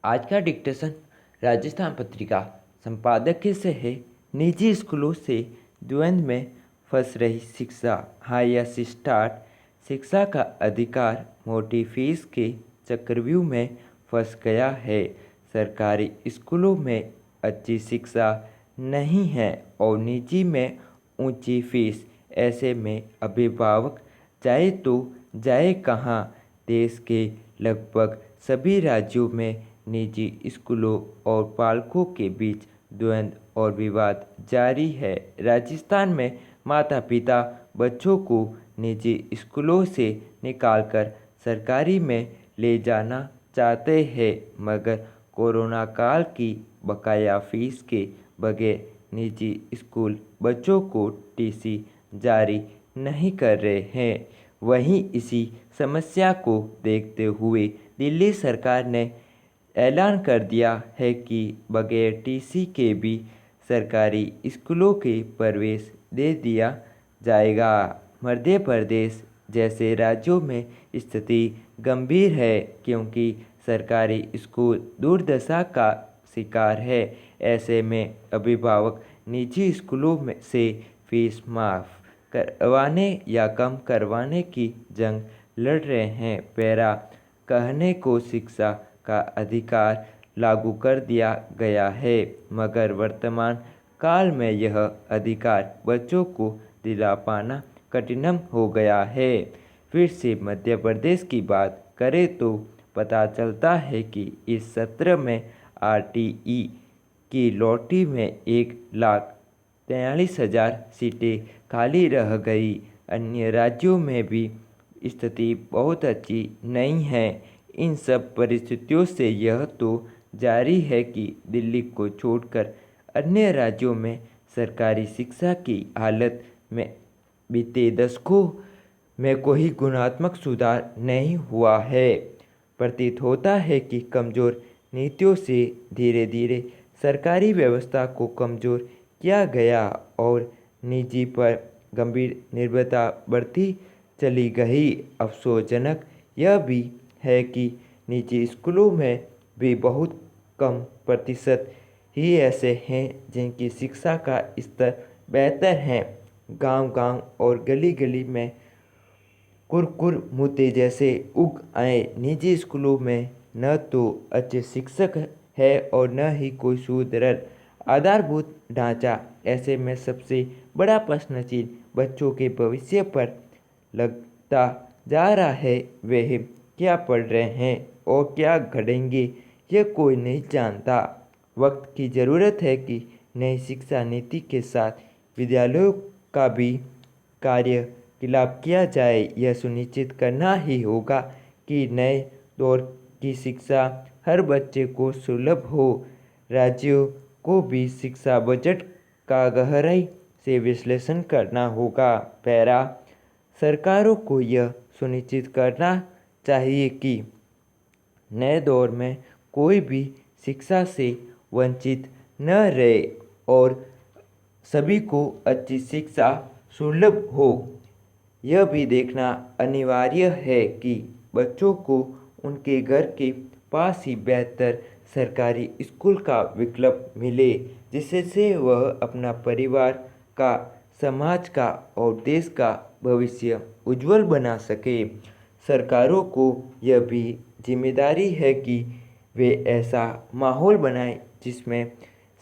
आज का डिक्टेशन राजस्थान पत्रिका संपादकीय से है। निजी स्कूलों से द्वंद्व में फंस रही शिक्षा, हाईएस्ट स्टार्ट। शिक्षा का अधिकार मोटी फीस के चक्रव्यूह में फंस गया है। सरकारी स्कूलों में अच्छी शिक्षा नहीं है और निजी में ऊंची फीस। ऐसे में अभिभावक जाए तो जाए कहाँ। देश के लगभग सभी राज्यों में निजी स्कूलों और पालकों के बीच द्वंद्व और विवाद जारी है। राजस्थान में माता पिता बच्चों को निजी स्कूलों से निकालकर सरकारी में ले जाना चाहते हैं, मगर कोरोना काल की बकाया फीस के बगैर निजी स्कूल बच्चों को टीसी जारी नहीं कर रहे हैं। वहीं इसी समस्या को देखते हुए दिल्ली सरकार ने ऐलान कर दिया है कि बगैर टीसी के भी सरकारी स्कूलों के प्रवेश दे दिया जाएगा। मध्य प्रदेश जैसे राज्यों में स्थिति गंभीर है, क्योंकि सरकारी स्कूल दुर्दशा का शिकार है। ऐसे में अभिभावक निजी स्कूलों में से फीस माफ़ करवाने या कम करवाने की जंग लड़ रहे हैं। पैरा कहने को शिक्षा का अधिकार लागू कर दिया गया है, मगर वर्तमान काल में यह अधिकार बच्चों को दिला पाना कठिन हो गया है। फिर से मध्य प्रदेश की बात करें तो पता चलता है कि इस सत्र में आरटीई की लॉटरी में 1,43,000 सीटें खाली रह गई। अन्य राज्यों में भी स्थिति बहुत अच्छी नहीं है। इन सब परिस्थितियों से यह तो जारी है कि दिल्ली को छोड़कर अन्य राज्यों में सरकारी शिक्षा की हालत में बीते दशकों में कोई गुणात्मक सुधार नहीं हुआ है। प्रतीत होता है कि कमज़ोर नीतियों से धीरे धीरे सरकारी व्यवस्था को कमज़ोर किया गया और निजी पर गंभीर निर्भरता बढ़ती चली गई। अफसोसजनक यह भी है कि निजी स्कूलों में भी बहुत कम प्रतिशत ही ऐसे हैं जिनकी शिक्षा का स्तर बेहतर है। गांव-गांव और गली-गली में कुरकुर जैसे उग आए निजी स्कूलों में न तो अच्छे शिक्षक है और न ही कोई सुदृढ़ आधारभूत ढांचा। ऐसे में सबसे बड़ा प्रश्न चिन्ह बच्चों के भविष्य पर लगता जा रहा है। वह क्या पढ़ रहे हैं और क्या घड़ेंगे, यह कोई नहीं जानता। वक्त की ज़रूरत है कि नई शिक्षा नीति के साथ विद्यालयों का भी कार्यकलाप किया जाए। यह सुनिश्चित करना ही होगा कि नए दौर की शिक्षा हर बच्चे को सुलभ हो। राज्यों को भी शिक्षा बजट का गहराई से विश्लेषण करना होगा। पैरा सरकारों को यह सुनिश्चित करना चाहिए कि नए दौर में कोई भी शिक्षा से वंचित न रहे और सभी को अच्छी शिक्षा सुलभ हो। यह भी देखना अनिवार्य है कि बच्चों को उनके घर के पास ही बेहतर सरकारी स्कूल का विकल्प मिले, जिससे वह अपना परिवार का, समाज का और देश का भविष्य उज्जवल बना सके। सरकारों को यह भी जिम्मेदारी है कि वे ऐसा माहौल बनाएं जिसमें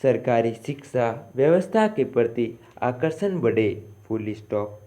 सरकारी शिक्षा व्यवस्था के प्रति आकर्षण बढ़े। Full stop.